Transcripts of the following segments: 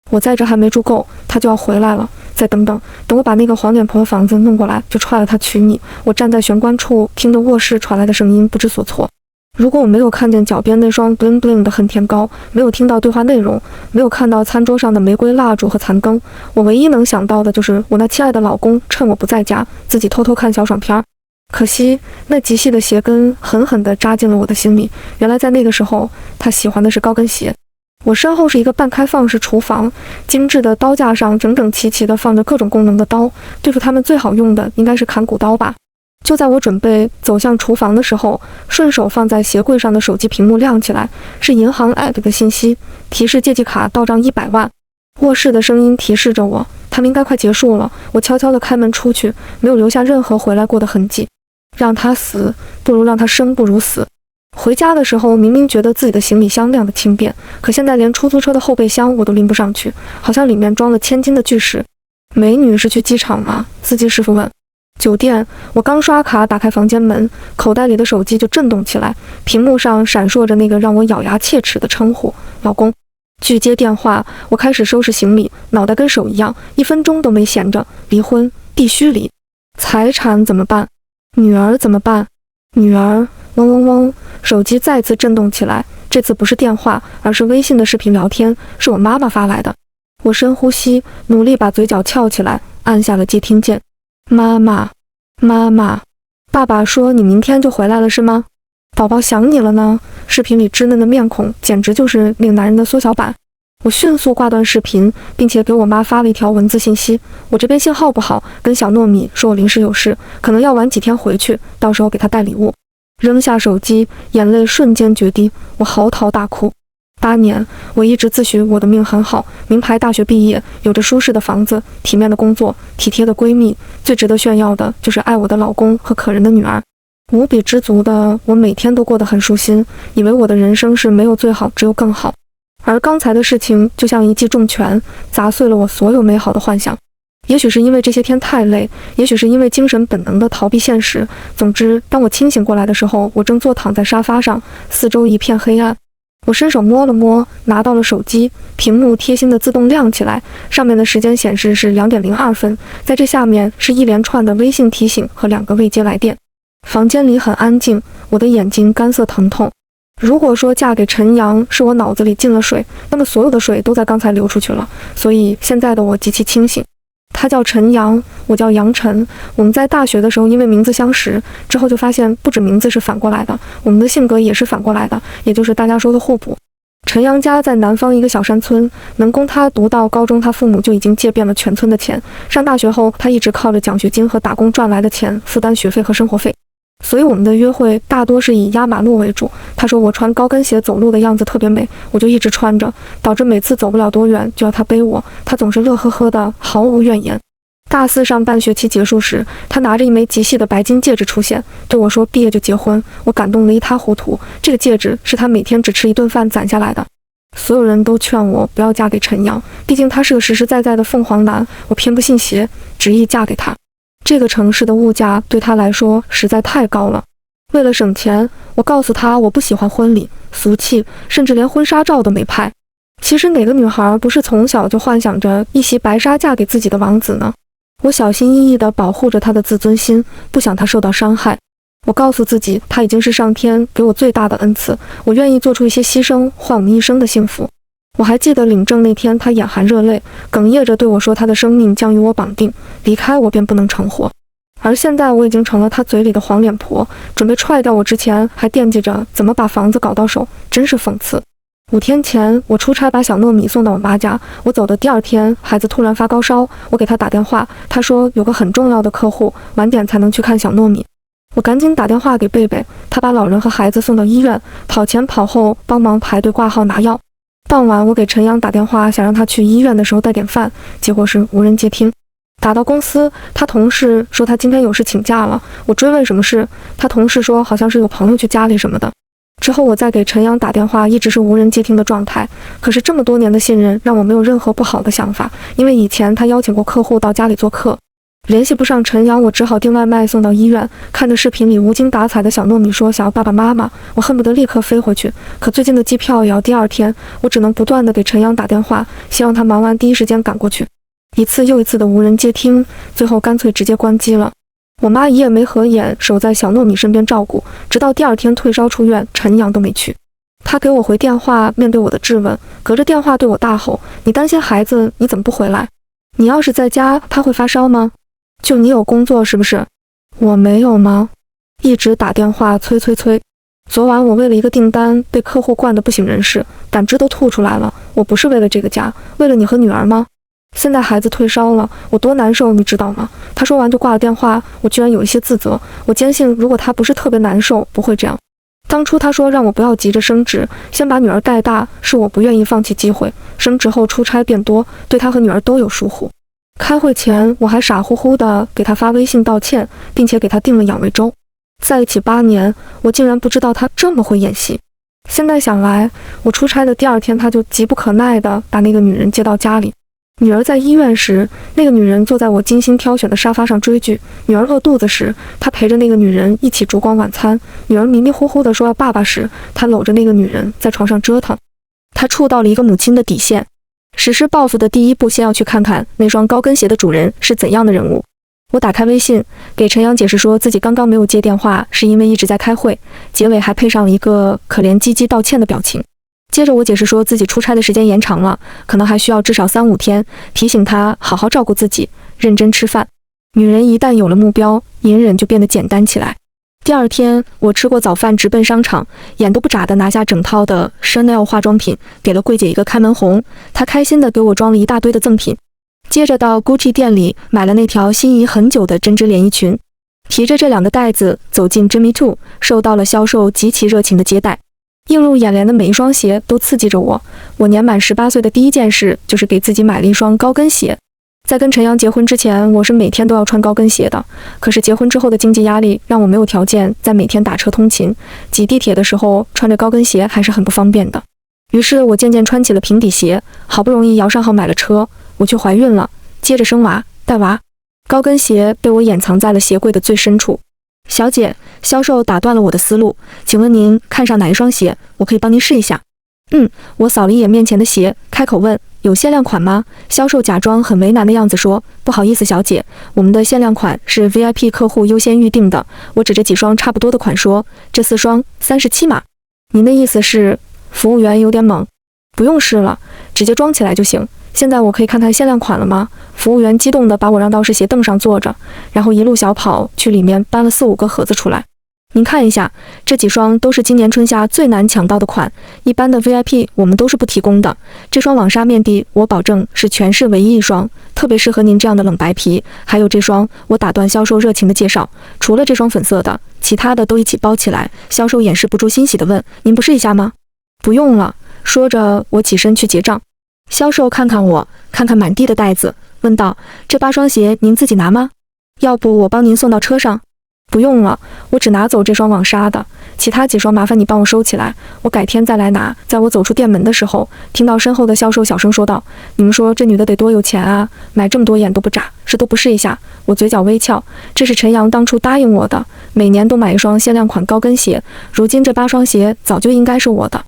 我在这还没住够，他就要回来了。再等等，等我把那个黄脸婆的房子弄过来，就踹了他娶你。我站在玄关处，听着卧室传来的声音，不知所措。如果我没有看见脚边那双 bling bling 的恨天高，没有听到对话内容，没有看到餐桌上的玫瑰蜡烛和残羹，我唯一能想到的就是我那亲爱的老公趁我不在家，自己偷偷看小爽片。可惜那极细的鞋跟狠狠地扎进了我的心里。原来在那个时候，他喜欢的是高跟鞋。我身后是一个半开放式厨房，精致的刀架上整整齐齐地放着各种功能的刀，对付它们最好用的应该是砍骨刀吧。就在我准备走向厨房的时候，顺手放在鞋柜上的手机屏幕亮起来，是银行 app 的信息，提示借记卡到账100万。卧室的声音提示着我，他们应该快结束了。我悄悄地开门出去，没有留下任何回来过的痕迹。让他死，不如让他生不如死。回家的时候，明明觉得自己的行李箱量得轻便，可现在连出租车的后备箱我都拎不上去，好像里面装了1000斤的巨石。美女是去机场吗？司机师傅问。酒店。我刚刷卡打开房间门，口袋里的手机就震动起来，屏幕上闪烁着那个让我咬牙切齿的称呼：老公。拒接电话，我开始收拾行李，脑袋跟手一样，1分钟都没闲着。离婚必须离。财产怎么办？女儿怎么办？女儿。嗡嗡嗡，手机再次震动起来，这次不是电话，而是微信的视频聊天，是我妈妈发来的。我深呼吸，努力把嘴角翘起来，按下了接听键。妈妈，妈妈，爸爸说你明天就回来了是吗？宝宝想你了呢。视频里稚嫩的面孔简直就是那个男人的缩小版。我迅速挂断视频，并且给我妈发了一条文字信息：我这边信号不好，跟小糯米说我临时有事，可能要晚几天回去，到时候给她带礼物。扔下手机，眼泪瞬间决堤，我嚎啕大哭。8年，我一直自诩我的命很好，名牌大学毕业，有着舒适的房子，体面的工作，体贴的闺蜜，最值得炫耀的就是爱我的老公和可人的女儿。无比知足的我，每天都过得很舒心，以为我的人生是没有最好，只有更好。而刚才的事情就像一记重拳，砸碎了我所有美好的幻想。也许是因为这些天太累，也许是因为精神本能的逃避现实。总之，当我清醒过来的时候，我正坐躺在沙发上，四周一片黑暗。我伸手摸了摸，拿到了手机，屏幕贴心的自动亮起来，上面的时间显示是2点02分，在这下面是一连串的微信提醒和2个未接来电。房间里很安静，我的眼睛干涩疼痛。如果说嫁给陈阳是我脑子里进了水，那么所有的水都在刚才流出去了，所以现在的我极其清醒。他叫陈阳，我叫杨晨。我们在大学的时候因为名字相识，之后就发现不止名字是反过来的，我们的性格也是反过来的，也就是大家说的互补。陈阳家在南方一个小山村，能供他读到高中，他父母就已经借遍了全村的钱。上大学后，他一直靠着奖学金和打工赚来的钱负担学费和生活费。所以我们的约会大多是以压马路为主。他说我穿高跟鞋走路的样子特别美，我就一直穿着，导致每次走不了多远就要他背我，他总是乐呵呵的，毫无怨言。大4上半学期结束时，他拿着一枚极细的白金戒指出现，对我说毕业就结婚。我感动得一塌糊涂，这个戒指是他每天只吃1顿饭攒下来的。所有人都劝我不要嫁给陈阳，毕竟他是个实实在在的凤凰男，我偏不信邪，执意嫁给他。这个城市的物价对他来说实在太高了。为了省钱，我告诉他我不喜欢婚礼，俗气，甚至连婚纱照都没拍。其实哪个女孩不是从小就幻想着一袭白纱嫁给自己的王子呢？我小心翼翼地保护着他的自尊心，不想他受到伤害。我告诉自己，他已经是上天给我最大的恩赐，我愿意做出一些牺牲，换我们一生的幸福。我还记得领证那天，他眼含热泪，哽咽着对我说他的生命将与我绑定，离开我便不能成活。而现在我已经成了他嘴里的黄脸婆，准备踹掉我之前还惦记着怎么把房子搞到手，真是讽刺。5天前，我出差把小糯米送到我妈家，我走的第2天，孩子突然发高烧，我给他打电话，他说有个很重要的客户，晚点才能去看小糯米。我赶紧打电话给贝贝，他把老人和孩子送到医院，跑前跑后帮忙排队挂号拿药。傍晚，我给陈阳打电话，想让他去医院的时候带点饭，结果是无人接听。打到公司，他同事说他今天有事请假了，我追问什么事，他同事说好像是有朋友去家里什么的。之后我再给陈阳打电话，一直是无人接听的状态。可是这么多年的信任让我没有任何不好的想法，因为以前他邀请过客户到家里做客。联系不上陈阳，我只好订外卖送到医院。看着视频里无精打采的小糯米说想要爸爸妈妈，我恨不得立刻飞回去。可最近的机票也要第2天，我只能不断的给陈阳打电话，希望他忙完第一时间赶过去。一次又一次的无人接听，最后干脆直接关机了。我妈一夜没合眼，守在小糯米身边照顾，直到第2天退烧出院，陈阳都没去。他给我回电话，面对我的质问，隔着电话对我大吼：“你担心孩子，你怎么不回来？你要是在家，他会发烧吗？就你有工作是不是？我没有吗？一直打电话催。昨晚我为了一个订单被客户灌得不省人事，胆汁都吐出来了。我不是为了这个家，为了你和女儿吗？现在孩子退烧了，我多难受，你知道吗？”他说完就挂了电话，我居然有一些自责。我坚信，如果他不是特别难受，不会这样。当初他说让我不要急着升职，先把女儿带大，是我不愿意放弃机会。升职后出差变多，对他和女儿都有疏忽。开会前我还傻乎乎的给他发微信道歉，并且给他订了养胃粥。在一起8年，我竟然不知道他这么会演戏。现在想来，我出差的第2天，他就急不可耐地把那个女人接到家里。女儿在医院时，那个女人坐在我精心挑选的沙发上追剧；女儿饿肚子时，他陪着那个女人一起烛光晚餐；女儿迷迷糊糊地说要爸爸时，他搂着那个女人在床上折腾。他触到了一个母亲的底线。实施报复的第一步，先要去看看那双高跟鞋的主人是怎样的人物。我打开微信，给陈阳解释说自己刚刚没有接电话，是因为一直在开会，结尾还配上了一个可怜唧唧道歉的表情。接着我解释说自己出差的时间延长了，可能还需要至少3-5天，提醒他好好照顾自己，认真吃饭。女人一旦有了目标，隐忍就变得简单起来。第2天，我吃过早饭，直奔商场，眼都不眨地拿下整套的 Chanel 化妆品，给了柜姐一个开门红，她开心地给我装了一大堆的赠品。接着到 Gucci 店里买了那条心仪很久的针织连衣裙，提着这2个袋子走进 Jimmy Choo， 受到了销售极其热情的接待。映入眼帘的每一双鞋都刺激着我。我年满18岁的第一件事就是给自己买了一双高跟鞋。在跟陈阳结婚之前，我是每天都要穿高跟鞋的。可是结婚之后的经济压力让我没有条件再每天打车通勤，挤地铁的时候穿着高跟鞋还是很不方便的。于是我渐渐穿起了平底鞋，好不容易摇上号买了车，我却怀孕了，接着生娃带娃。高跟鞋被我掩藏在了鞋柜的最深处。小姐，销售打断了我的思路，请问您看上哪一双鞋？我可以帮您试一下。我扫了一眼面前的鞋，开口问，有限量款吗？销售假装很为难的样子说，不好意思小姐，我们的限量款是 VIP 客户优先预定的。我指着几双差不多的款说，这4双37码。您的意思是？服务员有点懵。不用试了，直接装起来就行。现在我可以看看限量款了吗？服务员激动地把我让到试鞋凳上坐着，然后一路小跑去里面搬了4-5个盒子出来。您看一下，这几双都是今年春夏最难抢到的款，一般的 VIP 我们都是不提供的。这双网纱面的，我保证是全市唯一一双，特别适合您这样的冷白皮。还有这双，我打断销售热情的介绍，除了这双粉色的，其他的都一起包起来。销售掩饰不住欣喜地问，您不试一下吗？不用了。说着，我起身去结账。销售看看我，看看满地的袋子，问道，这8双鞋您自己拿吗？要不我帮您送到车上？不用了，我只拿走这双网纱的，其他几双麻烦你帮我收起来，我改天再来拿。在我走出店门的时候，听到身后的销售小声说道，你们说这女的得多有钱啊，买这么多眼都不眨，是都不试一下。我嘴角微翘，这是陈阳当初答应我的，每年都买一双限量款高跟鞋，如今这8双鞋早就应该是我的。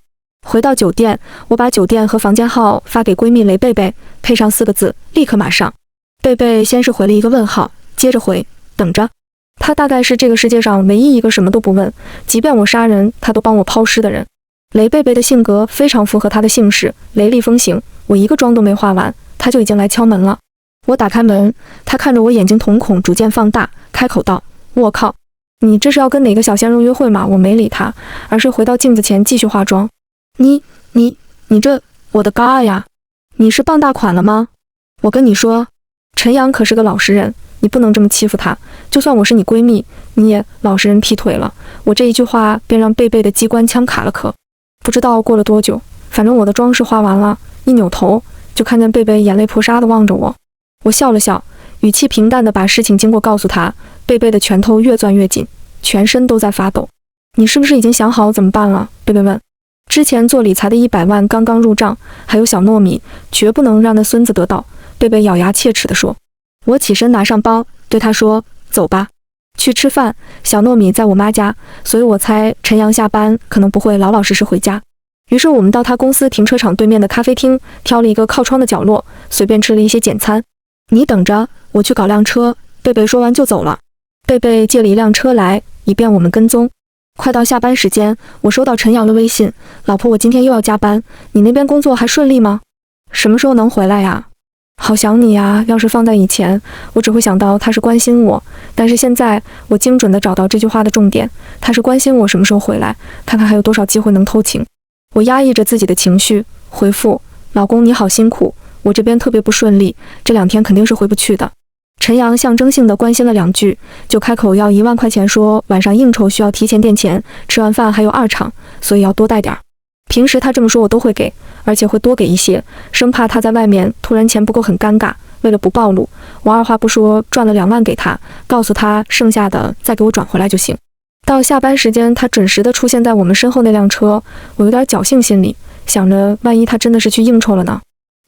回到酒店，我把酒店和房间号发给闺蜜雷贝贝，配上4个字，立刻马上。贝贝先是回了一个问号，接着回，等着。他大概是这个世界上唯一一个什么都不问，即便我杀人他都帮我抛尸的人。雷贝贝的性格非常符合他的姓氏，雷厉风行。我一个妆都没化完，他就已经来敲门了。我打开门，他看着我眼睛瞳孔逐渐放大，开口道，我靠，你这是要跟哪个小鲜肉约会吗？我没理他，而是回到镜子前继续化妆。你这，我的嘎呀，你是傍大款了吗？我跟你说，陈阳可是个老实人，你不能这么欺负他。就算我是你闺蜜，你也老实人劈腿了。我这一句话便让贝贝的机关枪卡了壳。不知道过了多久，反正我的妆是化完了，一扭头就看见贝贝眼泪婆娑地望着我。我笑了笑，语气平淡地把事情经过告诉他。贝贝的拳头越攥越紧，全身都在发抖。你是不是已经想好怎么办了？贝贝问。之前做理财的100万刚刚入账，还有小糯米，绝不能让那孙子得到。贝贝咬牙切齿地说。我起身拿上包，对他说：“走吧，去吃饭。小糯米在我妈家，所以我猜陈阳下班可能不会老老实实回家。”于是我们到他公司停车场对面的咖啡厅，挑了一个靠窗的角落，随便吃了一些简餐。你等着，我去搞辆车。贝贝说完就走了。贝贝借了一辆车来，以便我们跟踪。快到下班时间，我收到陈阳的微信：“老婆，我今天又要加班，你那边工作还顺利吗？什么时候能回来呀？好想你呀！要是放在以前，我只会想到他是关心我，但是现在我精准地找到这句话的重点，他是关心我什么时候回来，看看还有多少机会能偷情。”我压抑着自己的情绪，回复：“老公你好辛苦，我这边特别不顺利，这2天肯定是回不去的。”陈阳象征性地关心了2句，就开口要1万块钱，说晚上应酬需要提前垫钱，吃完饭还有2场，所以要多带点儿。平时他这么说我都会给，而且会多给一些，生怕他在外面突然钱不够很尴尬。为了不暴露，我二话不说赚了2万给他，告诉他剩下的再给我转回来就行。到下班时间，他准时地出现在我们身后那辆车，我有点侥幸心理，想着万一他真的是去应酬了呢。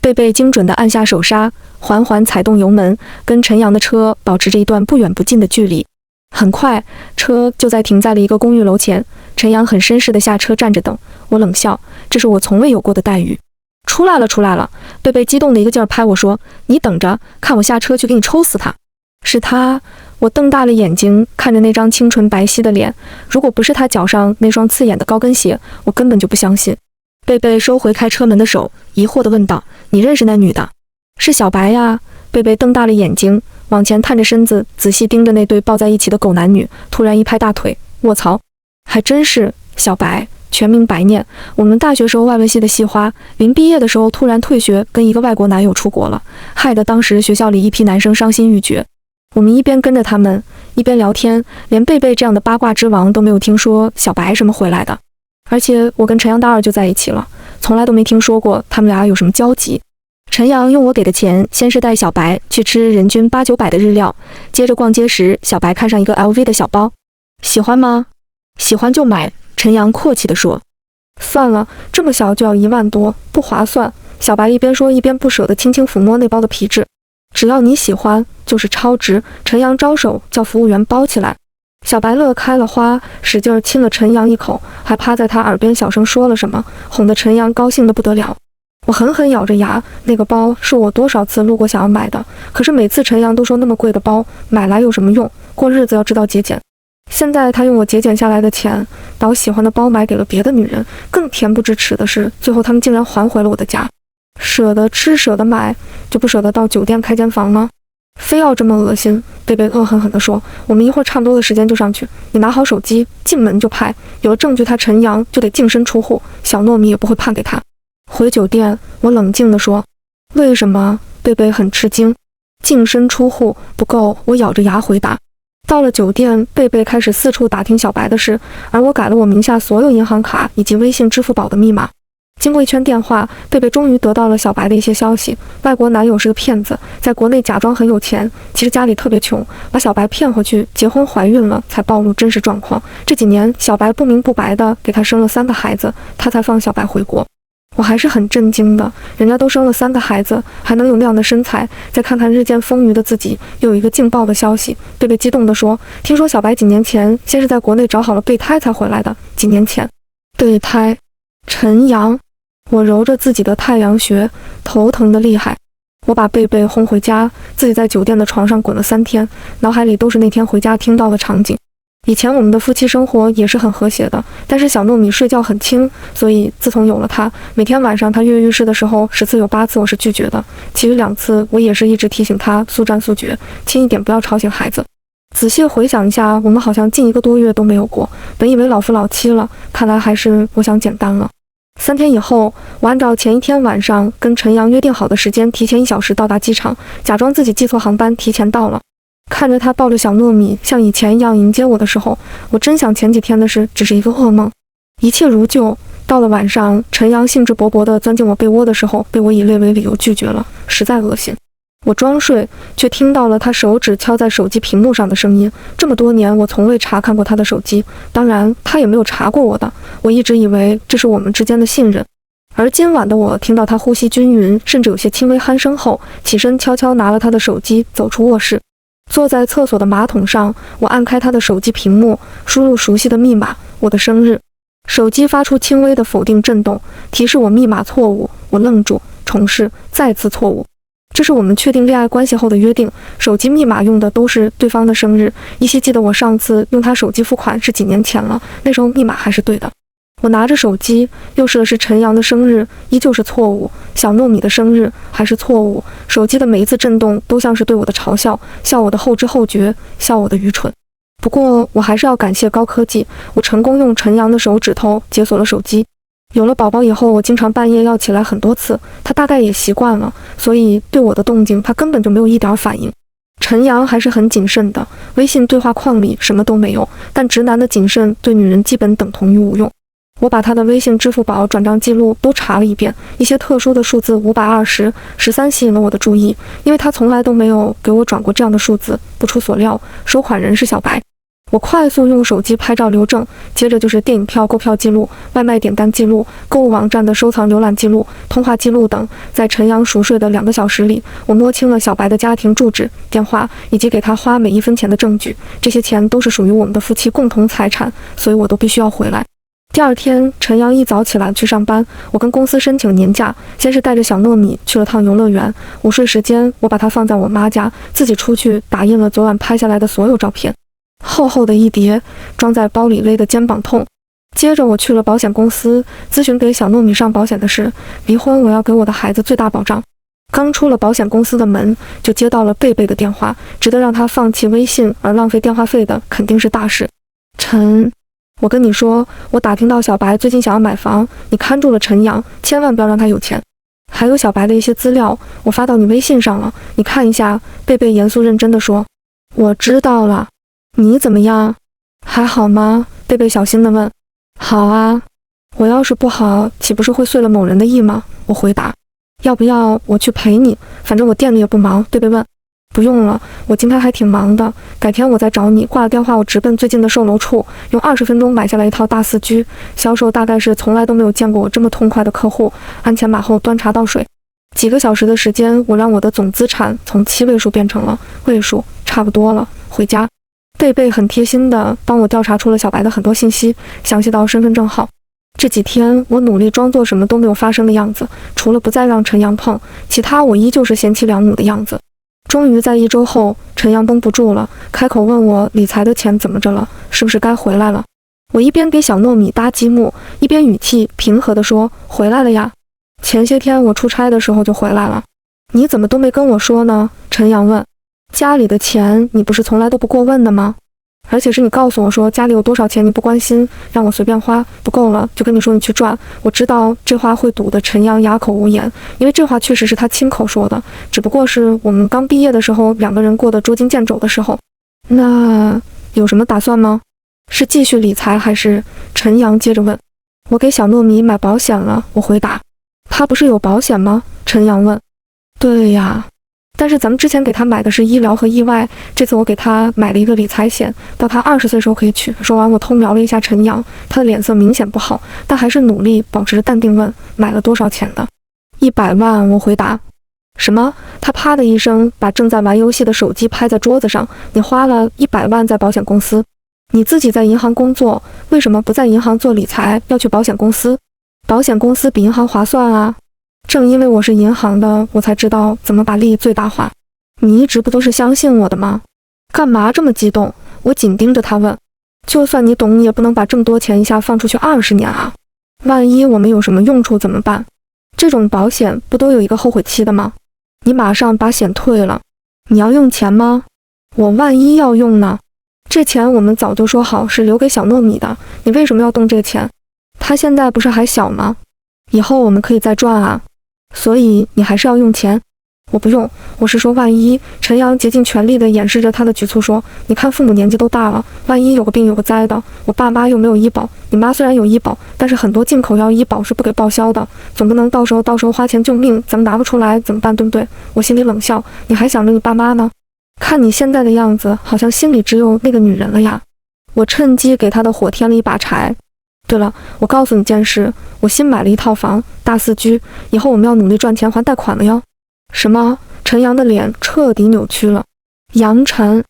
贝贝精准地按下手刹，缓缓踩动油门，跟陈阳的车保持着一段不远不近的距离。很快，车就在停在了一个公寓楼前。陈阳很绅士地下车站着等，我冷笑，这是我从未有过的待遇。出来了，出来了！贝贝激动的一个劲儿拍我说：“你等着，看我下车去给你抽死他！”是他。我瞪大了眼睛看着那张清纯白皙的脸，如果不是他脚上那双刺眼的高跟鞋，我根本就不相信。贝贝收回开车门的手，疑惑地问道：“你认识那女的？”“是小白呀。”贝贝瞪大了眼睛，往前探着身子，仔细盯着那对抱在一起的狗男女，突然一拍大腿：“卧槽，还真是小白，全名白念，我们大学时候外文系的系花，临毕业的时候突然退学，跟一个外国男友出国了，害得当时学校里一批男生伤心欲绝。”我们一边跟着他们，一边聊天，连贝贝这样的八卦之王都没有听说小白什么回来的。而且我跟陈阳大2就在一起了，从来都没听说过他们俩有什么交集。陈阳用我给的钱，先是带小白去吃人均8、9百的日料，接着逛街时，小白看上一个 LV 的小包，喜欢吗？喜欢就买。陈阳阔气地说。算了，这么小就要1万多，不划算。小白一边说一边不舍得轻轻抚摸那包的皮质。只要你喜欢，就是超值。陈阳招手叫服务员包起来。小白乐开了花，使劲亲了陈阳一口，还趴在他耳边小声说了什么，哄得陈阳高兴得不得了。我狠狠咬着牙，那个包是我多少次路过想要买的，可是每次陈阳都说那么贵的包买来有什么用，过日子要知道节俭。现在他用我节俭下来的钱，把我喜欢的包买给了别的女人。更恬不知耻的是，最后他们竟然还回了我的家。舍得吃舍得买，就不舍得到酒店开间房吗？非要这么恶心？贝贝恶狠狠地说。我们一会儿差不多的时间就上去，你拿好手机，进门就拍，有了证据他陈阳就得净身出户，小糯米也不会判给他。回酒店，我冷静地说。为什么？贝贝很吃惊。净身出户不够，我咬着牙回答。到了酒店，贝贝开始四处打听小白的事，而我改了我名下所有银行卡以及微信、支付宝的密码。经过一圈电话，贝贝终于得到了小白的一些消息。外国男友是个骗子，在国内假装很有钱，其实家里特别穷，把小白骗回去结婚怀孕了，才暴露真实状况。这几年小白不明不白的给他生了3个孩子，他才放小白回国。我还是很震惊的，人家都生了3个孩子，还能有那样的身材，再看看日渐丰腴的自己，又有一个劲爆的消息。贝贝激动地说，听说小白几年前先是在国内找好了备胎才回来的。几年前？备胎？陈阳？我揉着自己的太阳穴，头疼得厉害。我把贝贝轰回家，自己在酒店的床上滚了3天，脑海里都是那天回家听到的场景。以前我们的夫妻生活也是很和谐的，但是小糯米睡觉很轻，所以自从有了他，每天晚上他跃跃欲试的时候，10次有8次我是拒绝的，其余2次我也是一直提醒他速战速决，轻一点不要吵醒孩子。仔细回想一下，我们好像近1个多月都没有过，本以为老夫老妻了，看来还是我想简单了。3天以后，我按照前一天晚上跟陈阳约定好的时间，提前1小时到达机场，假装自己记错航班，提前到了。看着他抱着小糯米像以前一样迎接我的时候，我真想前几天的事只是一个噩梦。一切如旧。到了晚上，陈阳兴致勃勃地钻进我被窝的时候，被我以累为理由拒绝了，实在恶心。我装睡，却听到了他手指敲在手机屏幕上的声音。这么多年，我从未查看过他的手机，当然他也没有查过我的。我一直以为这是我们之间的信任。而今晚的我听到他呼吸均匀，甚至有些轻微鼾声后，起身悄悄拿了他的手机，走出卧室。坐在厕所的马桶上，我按开他的手机屏幕，输入熟悉的密码，我的生日。手机发出轻微的否定震动，提示我密码错误。我愣住，重试，再次错误。这是我们确定恋爱关系后的约定，手机密码用的都是对方的生日。依稀记得我上次用他手机付款是几年前了，那时候密码还是对的。我拿着手机，又试了试陈阳的生日，依旧是错误；小糯米的生日还是错误。手机的每一次震动都像是对我的嘲笑，笑我的后知后觉，笑我的愚蠢。不过我还是要感谢高科技，我成功用陈阳的手指头解锁了手机。有了宝宝以后，我经常半夜要起来很多次，他大概也习惯了，所以对我的动静他根本就没有一点反应。陈阳还是很谨慎的，微信对话框里什么都没有，但直男的谨慎对女人基本等同于无用。我把他的微信、支付宝转账记录都查了一遍，一些特殊的数字520、13吸引了我的注意，因为他从来都没有给我转过这样的数字。不出所料，收款人是小白。我快速用手机拍照留证，接着就是电影票购票记录、外卖点单记录、购物网站的收藏浏览记录、通话记录等。在陈阳熟睡的2个小时里，我摸清了小白的家庭住址、电话以及给他花每1分钱的证据。这些钱都是属于我们的夫妻共同财产，所以我都必须要回来。第二天，陈阳一早起来去上班，我跟公司申请年假，先是带着小糯米去了趟游乐园。午睡时间，我把它放在我妈家，自己出去打印了昨晚拍下来的所有照片，厚厚的一叠，装在包里勒得肩膀痛。接着我去了保险公司，咨询给小糯米上保险的事，离婚我要给我的孩子最大保障。刚出了保险公司的门，就接到了贝贝的电话，值得让他放弃微信而浪费电话费的肯定是大事。陈，我跟你说，我打听到小白最近想要买房，你看住了陈阳，千万不要让他有钱。还有小白的一些资料，我发到你微信上了，你看一下。贝贝严肃认真地说。我知道了。你怎么样？还好吗？贝贝小心地问。好啊。我要是不好，岂不是会遂了某人的意吗？我回答。要不要我去陪你？反正我店里也不忙。贝贝问。不用了，我今天还挺忙的，改天我再找你。挂了电话，我直奔最近的售楼处，用20分钟买下来一套大4G。销售大概是从来都没有见过我这么痛快的客户，鞍前马后端茶倒水。几个小时的时间，我让我的总资产从7位数变成了位数，差不多了。回家，贝贝很贴心的帮我调查出了小白的很多信息，详细到身份证号。这几天我努力装作什么都没有发生的样子，除了不再让陈阳碰，其他我依旧是贤妻良母的样子。终于在1周后，陈阳绷不住了，开口问我理财的钱怎么着了，是不是该回来了？我一边给小糯米搭积木，一边语气平和地说，回来了呀，前些天我出差的时候就回来了。你怎么都没跟我说呢？陈阳问。家里的钱你不是从来都不过问的吗？而且是你告诉我说家里有多少钱你不关心，让我随便花，不够了就跟你说你去赚。我知道这话会堵得陈阳哑口无言，因为这话确实是他亲口说的，只不过是我们刚毕业的时候2个人过得捉襟见肘的时候。那有什么打算吗？是继续理财还是？陈阳接着问。我给小糯米买保险了，我回答。他不是有保险吗？陈阳问。对呀，但是咱们之前给他买的是医疗和意外，这次我给他买了一个理财险，到他20岁时候可以取。说完，我偷瞄了一下陈阳，他的脸色明显不好，但还是努力保持着淡定问，买了多少钱的？100万，我回答。什么？他啪的一声把正在玩游戏的手机拍在桌子上。你花了100万在保险公司？你自己在银行工作，为什么不在银行做理财，要去保险公司？保险公司比银行划算啊。正因为我是银行的，我才知道怎么把利益最大化。你一直不都是相信我的吗？干嘛这么激动？我紧盯着他问。就算你懂，你也不能把这么多钱一下放出去20年啊！万一我们有什么用处怎么办？这种保险不都有一个后悔期的吗？你马上把险退了。你要用钱吗？我万一要用呢？这钱我们早就说好是留给小糯米的，你为什么要动这个钱？他现在不是还小吗？以后我们可以再赚啊。所以你还是要用钱？我不用，我是说万一。陈阳竭尽全力地掩饰着他的局促说，你看父母年纪都大了，万一有个病有个灾的，我爸妈又没有医保，你妈虽然有医保，但是很多进口药医保是不给报销的，总不能到时候花钱救命，咱们拿不出来怎么办，对不对？我心里冷笑，你还想着你爸妈呢？看你现在的样子，好像心里只有那个女人了呀。我趁机给他的火添了一把柴。对了，我告诉你件事，我新买了一套房，大4G，以后我们要努力赚钱还贷款了哟。什么？陈阳的脸彻底扭曲了。杨晨，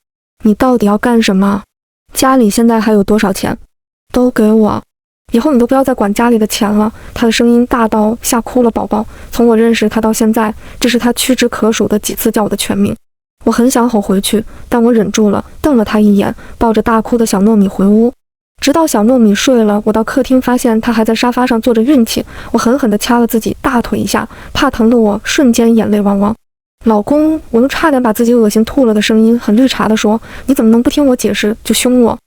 你到底要干什么？家里现在还有多少钱？都给我，以后你都不要再管家里的钱了。他的声音大到吓哭了宝宝。从我认识他到现在，这是他屈指可数的几次叫我的全名。我很想吼回去，但我忍住了，瞪了他一眼，抱着大哭的小糯米回屋。直到小糯米睡了，我到客厅发现他还在沙发上坐着运气。我狠狠地掐了自己大腿一下，怕疼的我瞬间眼泪汪汪。老公，我用差点把自己恶心吐了的声音很绿茶地说，你怎么能不听我解释就凶我？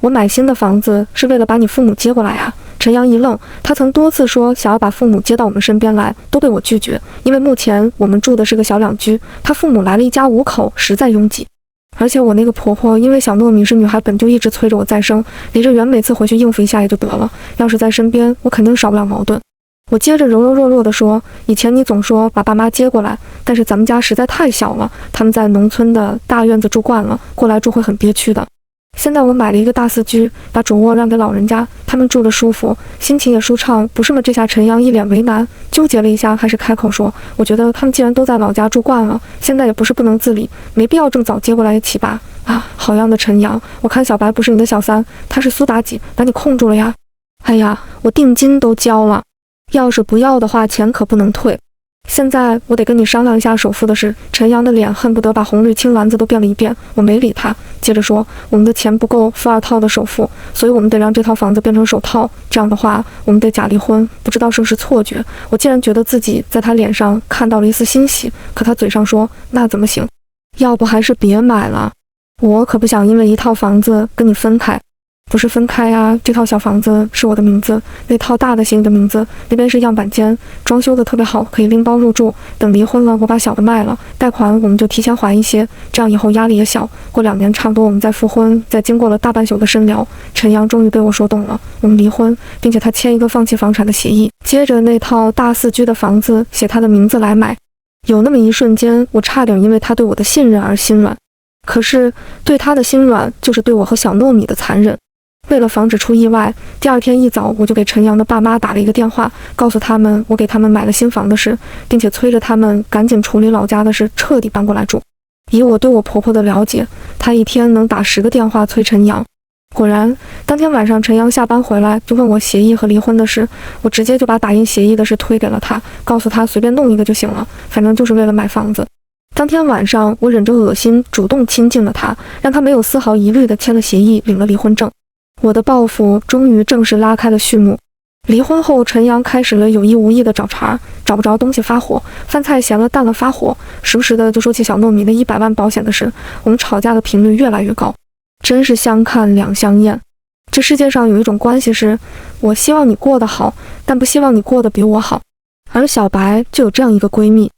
我买新的房子是为了把你父母接过来啊。陈阳一愣，他曾多次说想要把父母接到我们身边来，都被我拒绝，因为目前我们住的是个小两居，他父母来了一家5口，实在拥挤。而且我那个婆婆因为小糯米是女孩，本就一直催着我再生，离着远每次回去应付一下也就得了，要是在身边，我肯定少不了矛盾。我接着柔柔弱弱地说，以前你总说把爸妈接过来，但是咱们家实在太小了，他们在农村的大院子住惯了，过来住会很憋屈的。现在我买了一个大4居，把主卧让给老人家，他们住着舒服，心情也舒畅，不是吗？这下陈阳一脸为难，纠结了一下，还是开口说，我觉得他们既然都在老家住惯了，现在也不是不能自理，没必要这么早接过来一起吧。啊，好样的陈阳，我看小白不是你的小三，他是苏妲己，把你控住了呀。哎呀，我定金都交了，要是不要的话，钱可不能退。现在我得跟你商量一下首付的事。陈阳的脸恨不得把红绿青蓝子都变了一遍。我没理他，接着说，我们的钱不够付2套的首付，所以我们得让这套房子变成首套，这样的话我们得假离婚。不知道是不是错觉，我竟然觉得自己在他脸上看到了一丝欣喜，可他嘴上说，那怎么行？要不还是别买了，我可不想因为一套房子跟你分开。不是分开啊，这套小房子是我的名字，那套大的写你的名字，那边是样板间，装修的特别好，可以拎包入住。等离婚了，我把小的卖了，贷款我们就提前还一些，这样以后压力也小。过2年差不多我们再复婚。在经过了大半宿的深聊，陈阳终于被我说动了，我们离婚，并且他签一个放弃房产的协议，接着那套大4居的房子写他的名字来买。有那么一瞬间，我差点因为他对我的信任而心软，可是对他的心软就是对我和小糯米的残忍。为了防止出意外，第2天一早我就给陈阳的爸妈打了一个电话，告诉他们我给他们买了新房的事，并且催着他们赶紧处理老家的事，彻底搬过来住。以我对我婆婆的了解，她一天能打10个电话催陈阳。果然，当天晚上陈阳下班回来就问我协议和离婚的事，我直接就把打印协议的事推给了他，告诉他随便弄一个就行了，反正就是为了买房子。当天晚上，我忍着恶心主动亲近了他，让他没有丝毫疑虑地签了协议，领了离婚证。我的报复终于正式拉开了序幕。离婚后，陈阳开始了有意无意的找茬，找不着东西发火，饭菜咸了淡了发火，时不时的就说起小糯米的100万保险的事。我们吵架的频率越来越高，真是相看两相厌。这世界上有一种关系是，我希望你过得好，但不希望你过得比我好。而小白就有这样一个闺蜜，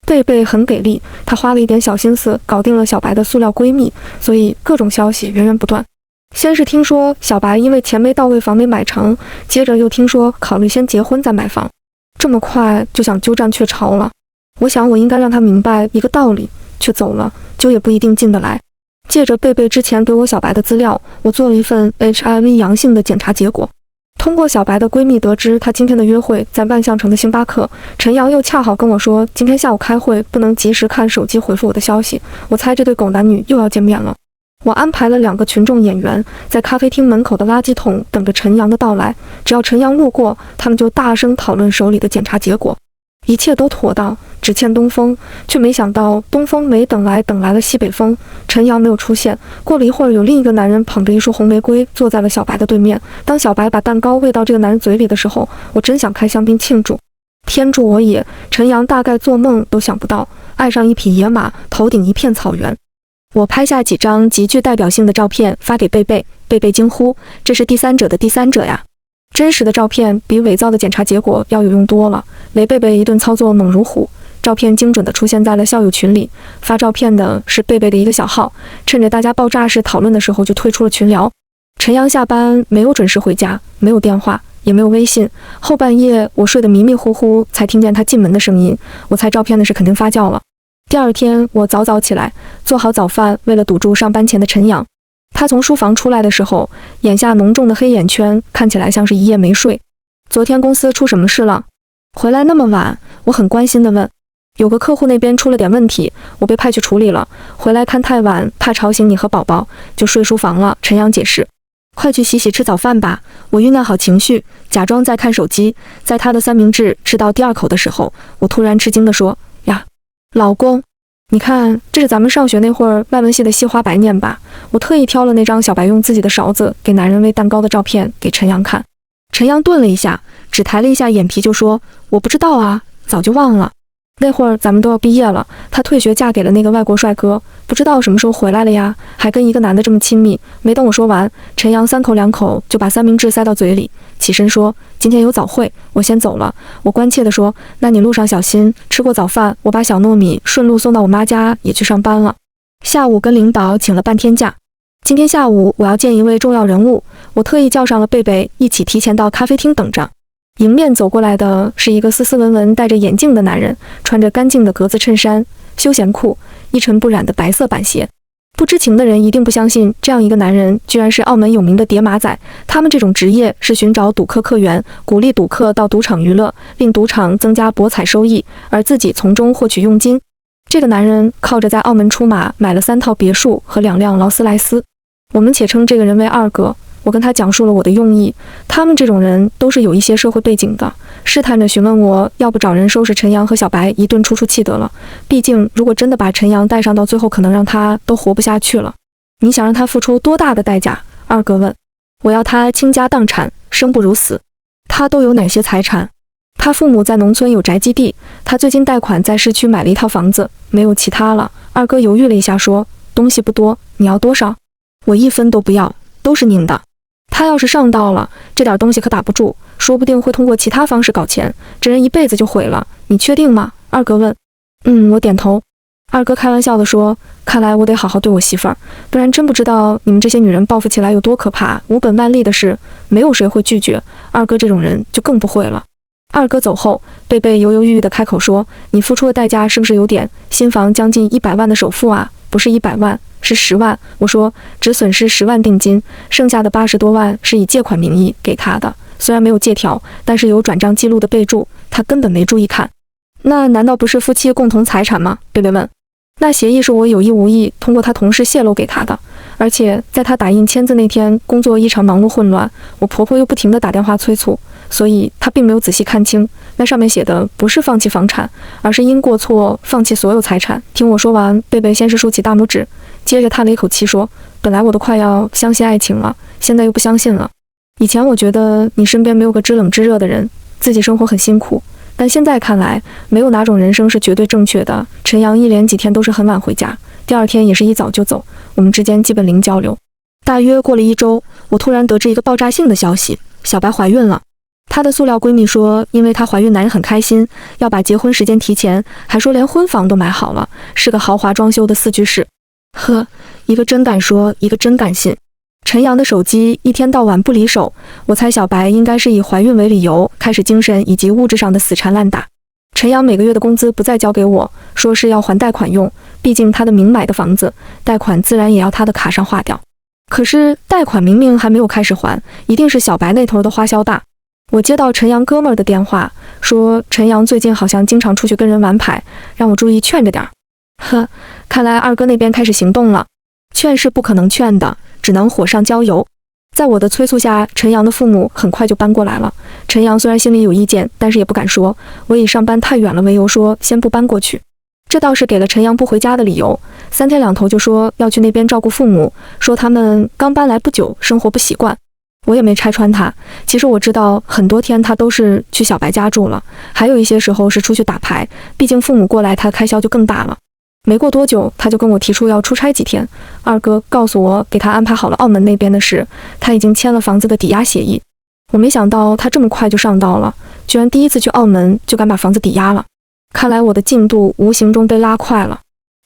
贝贝很给力，她花了一点小心思搞定了小白的塑料闺蜜，所以各种消息源源不断。先是听说小白因为钱没到位，房没买成，接着又听说考虑先结婚再买房，这么快就想鸠占鹊巢了。我想我应该让他明白一个道理，却走了，酒也不一定进得来。借着贝贝之前给我小白的资料，我做了一份 HIV 阳性的检查结果。通过小白的闺蜜得知她今天的约会在万象城的星巴克，陈阳又恰好跟我说今天下午开会不能及时看手机回复我的消息，我猜这对狗男女又要见面了。我安排了2个群众演员在咖啡厅门口的垃圾桶等着陈阳的到来，只要陈阳路过，他们就大声讨论手里的检查结果。一切都妥当，只欠东风，却没想到东风没等来，等来了西北风。陈阳没有出现，过了一会儿，有另一个男人捧着一束红玫瑰坐在了小白的对面。当小白把蛋糕喂到这个男人嘴里的时候，我真想开香槟庆祝。天助我也，陈阳大概做梦都想不到，爱上一匹野马，头顶一片草原。我拍下几张极具代表性的照片发给贝贝，贝贝惊呼，这是第三者的第三者呀！真实的照片比伪造的检查结果要有用多了。雷贝贝一顿操作猛如虎，照片精准地出现在了校友群里。发照片的是贝贝的一个小号，趁着大家爆炸式讨论的时候就退出了群聊。陈阳下班没有准时回家，没有电话，也没有微信。后半夜我睡得迷迷糊糊，才听见他进门的声音。我猜照片的事肯定发酵了。第2天，我早早起来，做好早饭，为了堵住上班前的陈阳。他从书房出来的时候，眼下浓重的黑眼圈看起来像是一夜没睡。昨天公司出什么事了？回来那么晚，我很关心地问。有个客户那边出了点问题，我被派去处理了，回来看太晚，怕吵醒你和宝宝，就睡书房了。陈阳解释。快去洗洗吃早饭吧。我酝酿好情绪，假装在看手机。在他的三明治吃到第2口的时候，我突然吃惊地说：呀，老公，你看，这是咱们上学那会儿外文系的细花白念吧？我特意挑了那张小白用自己的勺子给男人喂蛋糕的照片给陈阳看。陈阳顿了一下，只抬了一下眼皮就说：我不知道啊，早就忘了。那会儿咱们都要毕业了，她退学嫁给了那个外国帅哥，不知道什么时候回来了呀，还跟一个男的这么亲密。没等我说完，陈阳3口2口就把三明治塞到嘴里，起身说：今天有早会，我先走了。我关切地说：那你路上小心。吃过早饭，我把小糯米顺路送到我妈家，也去上班了。下午跟领导请了半天假。今天下午我要见一位重要人物，我特意叫上了贝贝，一起提前到咖啡厅等着。迎面走过来的是一个斯斯文文戴着眼镜的男人，穿着干净的格子衬衫、休闲裤、一尘不染的白色板鞋。不知情的人一定不相信，这样一个男人居然是澳门有名的叠马仔。他们这种职业是寻找赌客客源，鼓励赌客到赌场娱乐，令赌场增加博彩收益，而自己从中获取佣金。这个男人靠着在澳门出马，买了3套别墅和2辆劳斯莱斯。我们且称这个人为二哥。我跟他讲述了我的用意，他们这种人都是有一些社会背景的，试探着询问我要不找人收拾陈阳和小白一顿出气得了。毕竟如果真的把陈阳带上，到最后可能让他都活不下去了。你想让他付出多大的代价？二哥问。我要他倾家荡产，生不如死。他都有哪些财产？他父母在农村有宅基地，他最近贷款在市区买了一套房子，没有其他了。二哥犹豫了一下说，东西不多，你要多少？我1分都不要，都是您的。他要是上当了，这点东西可打不住，说不定会通过其他方式搞钱，这人一辈子就毁了。你确定吗？二哥问。我点头。二哥开玩笑地说，看来我得好好对我媳妇儿，不然真不知道你们这些女人报复起来有多可怕。无本万利的事，没有谁会拒绝，二哥这种人就更不会了。二哥走后，贝贝犹犹豫豫地开口说，你付出的代价是不是有点？新房将近100万的首付啊，不是100万。是10万，我说只损失10万定金，剩下的80多万是以借款名义给他的，虽然没有借条，但是有转账记录的备注，他根本没注意看。那难道不是夫妻共同财产吗？贝贝问。那协议是我有意无意通过他同事泄露给他的，而且在他打印签字那天，工作异常忙碌混乱，我婆婆又不停地打电话催促，所以他并没有仔细看清，那上面写的不是放弃房产，而是因过错放弃所有财产。听我说完，贝贝先是竖起大拇指，接着叹了一口气说，本来我都快要相信爱情了，现在又不相信了。以前我觉得你身边没有个知冷知热的人，自己生活很辛苦，但现在看来，没有哪种人生是绝对正确的。陈阳一连几天都是很晚回家，第2天也是一早就走，我们之间基本零交流。大约过了1周，我突然得知一个爆炸性的消息，小白怀孕了。她的塑料闺蜜说，因为她怀孕，男人很开心，要把结婚时间提前，还说连婚房都买好了，是个豪华装修的4居室。呵，一个真敢说，一个真敢信。陈阳的手机一天到晚不离手，我猜小白应该是以怀孕为理由，开始精神以及物质上的死缠烂打。陈阳每个月的工资不再交给我，说是要还贷款用，毕竟他的明买的房子，贷款自然也要他的卡上划掉。可是贷款明明还没有开始还，一定是小白那头的花销大。我接到陈阳哥们儿的电话，说陈阳最近好像经常出去跟人玩牌，让我注意劝着点儿。呵，看来二哥那边开始行动了。劝是不可能劝的，只能火上浇油。在我的催促下，陈阳的父母很快就搬过来了。陈阳虽然心里有意见，但是也不敢说，我以上班太远了为由说先不搬过去。这倒是给了陈阳不回家的理由，3天2头就说要去那边照顾父母，说他们刚搬来不久，生活不习惯。我也没拆穿他，其实我知道很多天他都是去小白家住了，还有一些时候是出去打牌，毕竟父母过来他开销就更大了。没过多久，他就跟我提出要出差几天。二哥告诉我，给他安排好了澳门那边的事，他已经签了房子的抵押协议。我没想到他这么快就上道了，居然第一次去澳门就敢把房子抵押了。看来我的进度无形中被拉快了。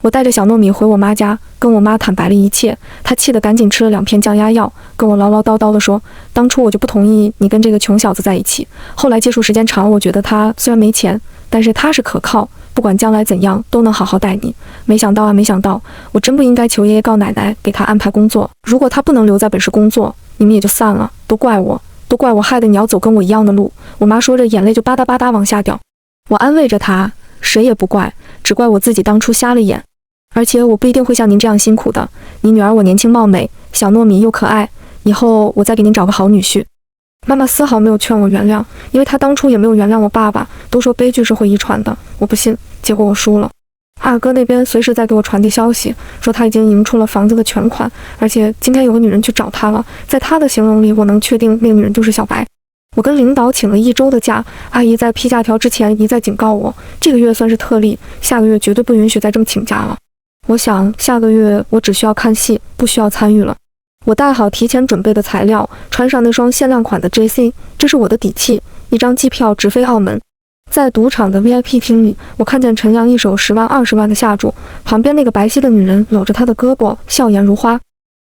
我带着小糯米回我妈家，跟我妈坦白了一切。她气得赶紧吃了2片降压药，跟我唠唠叨叨地说，当初我就不同意你跟这个穷小子在一起，后来接触时间长，我觉得他虽然没钱，但是他是可靠，不管将来怎样都能好好待你。没想到啊，没想到，我真不应该求爷爷告奶奶给他安排工作，如果他不能留在本市工作，你们也就散了，都怪我害得你要走跟我一样的路。我妈说着，眼泪就吧嗒吧嗒往下掉。我安慰着她谁也不怪，只怪我自己当初瞎了眼。而且我不一定会像您这样辛苦的。你女儿我年轻貌美，小糯米又可爱，以后我再给您找个好女婿。妈妈丝毫没有劝我原谅，因为她当初也没有原谅我爸爸。都说悲剧是会遗传的，我不信，结果我输了。二哥那边随时在给我传递消息，说他已经赢出了房子的全款，而且今天有个女人去找他了。在他的形容里，我能确定那个女人就是小白。我跟领导请了1周的假，阿姨在批假条之前一再警告我，这个月算是特例，下个月绝对不允许再这么请假了。我想下个月我只需要看戏，不需要参与了。我带好提前准备的材料，穿上那双限量款的 JC， 这是我的底气。一张机票直飞澳门。在赌场的 VIP 厅里，我看见陈阳一手10万20万的下注，旁边那个白皙的女人搂着他的胳膊，笑颜如花。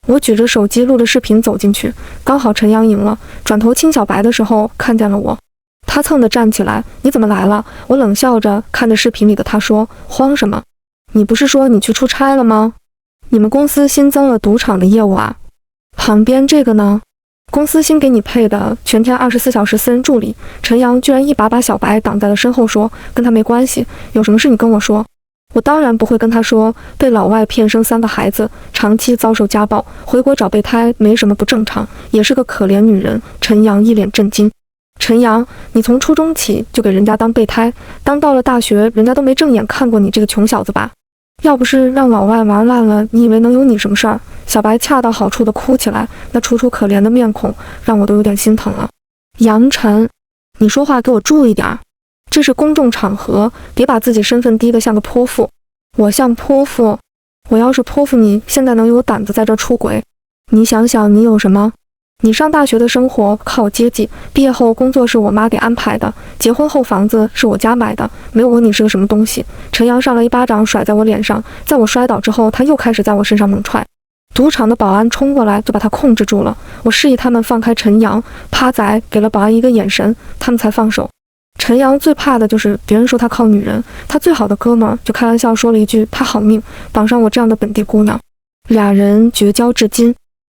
我举着手机录了视频走进去，刚好陈阳赢了，转头亲小白的时候看见了我，他蹭地站起来，你怎么来了？我冷笑着看着视频里的他说，慌什么？你不是说你去出差了吗？你们公司新增了赌场的业务啊？旁边这个呢？公司新给你配的全天24小时私人助理。陈阳居然一把把小白挡在了身后，说跟他没关系，有什么事你跟我说。我当然不会跟他说被老外骗生3个孩子，长期遭受家暴，回国找备胎没什么不正常，也是个可怜女人。陈阳一脸震惊。陈阳，你从初中起就给人家当备胎，当到了大学人家都没正眼看过你这个穷小子吧？要不是让老外玩烂了，你以为能有你什么事儿？小白恰到好处地哭起来，那楚楚可怜的面孔让我都有点心疼了。杨晨，你说话给我注意点，这是公众场合，别把自己身份低得像个泼妇。我像泼妇？我要是泼妇，你现在能有胆子在这出轨？你想想，你有什么？你上大学的生活靠接济，毕业后工作是我妈给安排的，结婚后房子是我家买的，没有我你是个什么东西？陈阳上了一巴掌甩在我脸上，在我摔倒之后，他又开始在我身上猛踹。赌场的保安冲过来就把他控制住了，我示意他们放开陈阳，趴仔给了保安一个眼神，他们才放手。陈阳最怕的就是别人说他靠女人，他最好的哥们就开玩笑说了一句他好命，绑上我这样的本地姑娘。俩人绝交至今。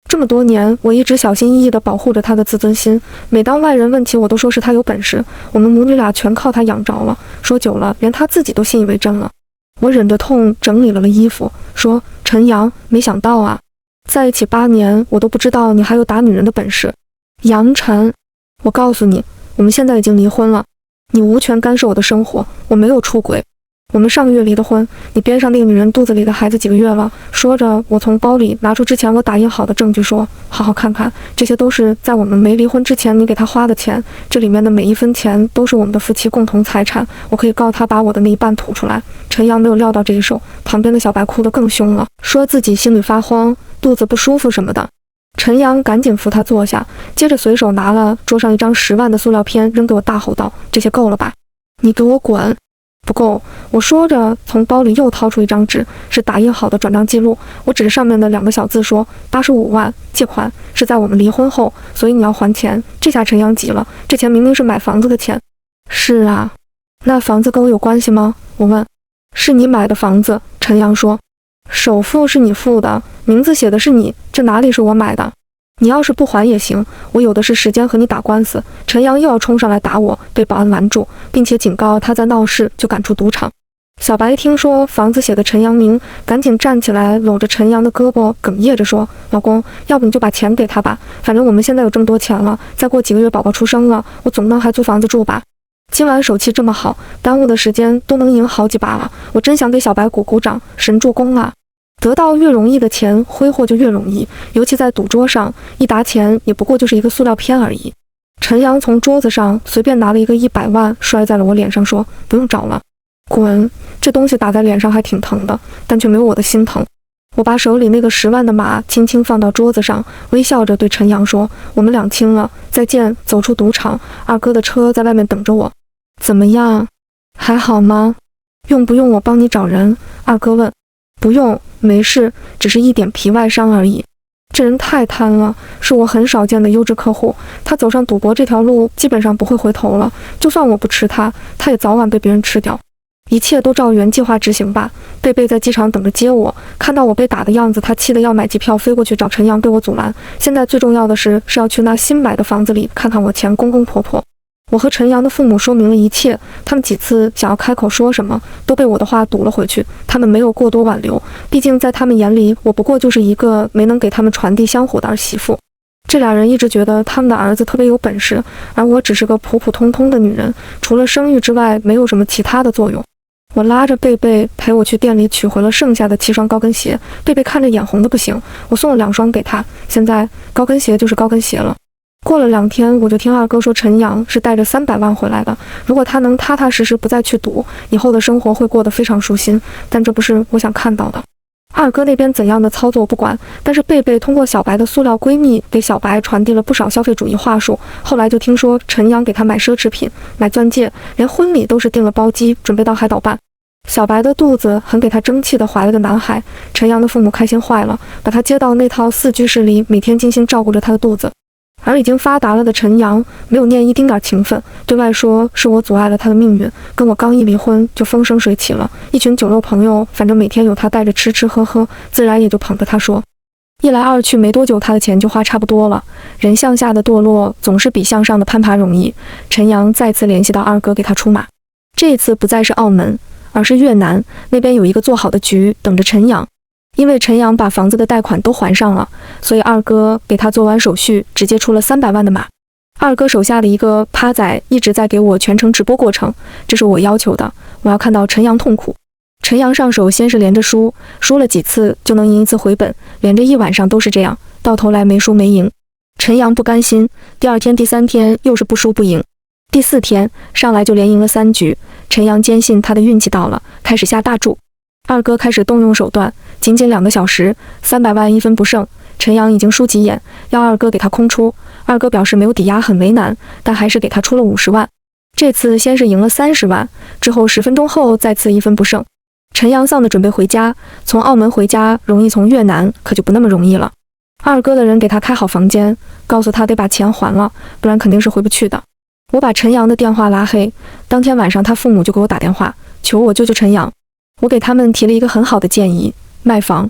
这么多年，我一直小心翼翼地保护着他的自尊心。每当外人问起，我都说是他有本事，我们母女俩全靠他养着了。说久了，连他自己都信以为真了。我忍着痛整理了衣服，说：“陈阳，没想到啊，在一起8年，我都不知道你还有打女人的本事。”杨晨，我告诉你，我们现在已经离婚了，你无权干涉我的生活，我没有出轨。我们上个月离的婚，你边上那个女人肚子里的孩子几个月了？说着，我从包里拿出之前我打印好的证据，说：“好好看看，这些都是在我们没离婚之前你给他花的钱，这里面的每一分钱都是我们的夫妻共同财产，我可以告他把我的那一半吐出来。”陈阳没有料到这一手，旁边的小白哭得更凶了，说自己心里发慌，肚子不舒服什么的。陈阳赶紧扶他坐下，接着随手拿了桌上一张10万的塑料片扔给我，大吼道：“这些够了吧？你给我滚！”不够，我说着从包里又掏出一张纸，是打印好的转账记录。我指着上面的2个小字说：“85万，借款是在我们离婚后，所以你要还钱。”这下陈阳急了，这钱明明是买房子的钱。是啊，那房子跟我有关系吗？我问。是你买的房子，陈阳说。首付是你付的，名字写的是你，这哪里是我买的？你要是不还也行，我有的是时间和你打官司。陈阳又要冲上来打我，被保安拦住，并且警告他再闹事就赶出赌场。小白听说房子写的陈阳名，赶紧站起来搂着陈阳的胳膊，哽咽着说：“老公，要不你就把钱给他吧，反正我们现在有这么多钱了，再过几个月宝宝出生了，我总能还租房子住吧。”今晚手气这么好，耽误的时间都能赢好几把了，我真想给小白鼓鼓掌，神助攻啊！得到越容易的钱，挥霍就越容易，尤其在赌桌上，一沓钱也不过就是一个塑料片而已。陈阳从桌子上随便拿了一个100万，摔在了我脸上，说：“不用找了，滚！”这东西打在脸上还挺疼的，但却没有我的心疼。我把手里那个10万的码轻轻放到桌子上，微笑着对陈阳说：“我们俩亲了，再见。”走出赌场，二哥的车在外面等着我。怎么样？还好吗？用不用我帮你找人？二哥问。不用，没事，只是一点皮外伤而已。这人太贪了，是我很少见的优质客户。他走上赌博这条路，基本上不会回头了。就算我不吃他，他也早晚被别人吃掉。一切都照原计划执行吧。贝贝在机场等着接我，看到我被打的样子，他气得要买机票飞过去找陈阳，被我阻拦。现在最重要的是要去那新买的房子里看看我前公公婆婆。我和陈阳的父母说明了一切，他们几次想要开口说什么，都被我的话堵了回去。他们没有过多挽留，毕竟在他们眼里，我不过就是一个没能给他们传递香火的儿媳妇。这俩人一直觉得他们的儿子特别有本事，而我只是个普普通通的女人，除了生育之外，没有什么其他的作用。我拉着贝贝陪我去店里取回了剩下的7双高跟鞋，贝贝看着眼红的不行，我送了2双给他，现在高跟鞋就是高跟鞋了。过了2天，我就听二哥说陈阳是带着300万回来的，如果他能踏踏实实不再去赌，以后的生活会过得非常舒心，但这不是我想看到的。二哥那边怎样的操作我不管，但是贝贝通过小白的塑料闺蜜给小白传递了不少消费主义话术。后来就听说陈阳给他买奢侈品，买钻戒，连婚礼都是订了包机，准备到海岛办。小白的肚子很给他争气的怀了个男孩，陈阳的父母开心坏了，把他接到那套4居室里，每天精心照顾着他的肚子。而已经发达了的陈阳没有念一丁点情分，对外说是我阻碍了他的命运，跟我刚一离婚就风生水起了，一群酒肉朋友，反正每天有他带着吃吃喝喝，自然也就捧着他说。一来二去，没多久他的钱就花差不多了。人向下的堕落总是比向上的攀爬容易。陈阳再次联系到二哥给他出马，这一次不再是澳门，而是越南，那边有一个做好的局等着陈阳。因为陈阳把房子的贷款都还上了，所以二哥给他做完手续，直接出了300万的码。二哥手下的一个趴仔一直在给我全程直播过程，这是我要求的，我要看到陈阳痛苦。陈阳上手先是连着输，输了几次就能赢1次回本，连着1晚上都是这样，到头来没输没赢。陈阳不甘心，第2天第3天又是不输不赢，第4天上来就连赢了3局。陈阳坚信他的运气到了，开始下大注。二哥开始动用手段，仅2个小时，300万1分不剩。陈阳已经输急眼，要二哥给他空出。二哥表示没有抵押很为难，但还是给他出了50万。这次先是赢了30万，之后10分钟后再次1分不剩。陈阳丧的准备回家，从澳门回家容易，从越南可就不那么容易了。二哥的人给他开好房间，告诉他得把钱还了，不然肯定是回不去的。我把陈阳的电话拉黑，当天晚上他父母就给我打电话，求我救救陈阳。我给他们提了一个很好的建议，卖房。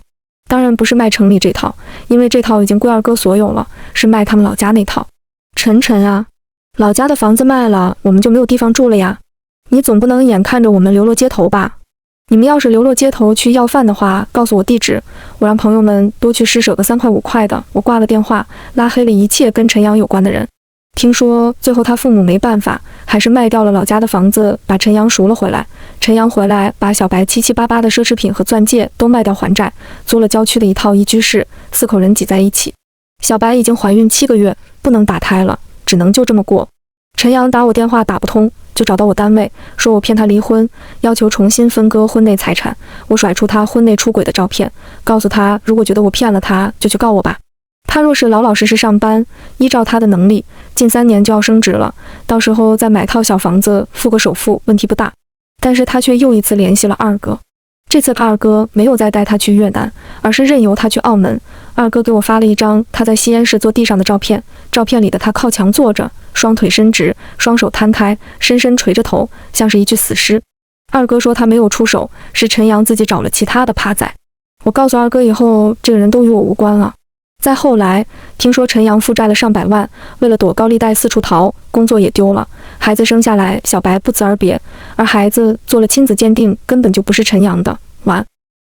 当然不是卖城里这套，因为这套已经归二哥所有了，是卖他们老家那套。晨晨啊，老家的房子卖了，我们就没有地方住了呀。你总不能眼看着我们流落街头吧？你们要是流落街头去要饭的话，告诉我地址，我让朋友们多去施舍个3块5块的。我挂了电话，拉黑了一切跟陈阳有关的人。听说最后他父母没办法，还是卖掉了老家的房子，把陈阳赎了回来。陈阳回来，把小白七七八八的奢侈品和钻戒都卖掉还债，租了郊区的一套1居室，4口人挤在一起。小白已经怀孕7个月，不能打胎了，只能就这么过。陈阳打我电话打不通，就找到我单位，说我骗他离婚，要求重新分割婚内财产。我甩出他婚内出轨的照片，告诉他如果觉得我骗了他，就去告我吧。他若是老老实实上班，依照他的能力，近3年就要升职了，到时候再买套小房子付个首付，问题不大。但是他却又一次联系了二哥，这次二哥没有再带他去越南，而是任由他去澳门。二哥给我发了一张他在西安市坐地上的照片，照片里的他靠墙坐着，双腿伸直，双手摊开，深深垂着头，像是一具死尸。二哥说他没有出手，是陈阳自己找了其他的趴仔。我告诉二哥以后，这个人都与我无关了。再后来，听说陈阳负债了上百万，为了躲高利贷四处逃，工作也丢了，孩子生下来，小白不辞而别，而孩子做了亲子鉴定，根本就不是陈阳的。完。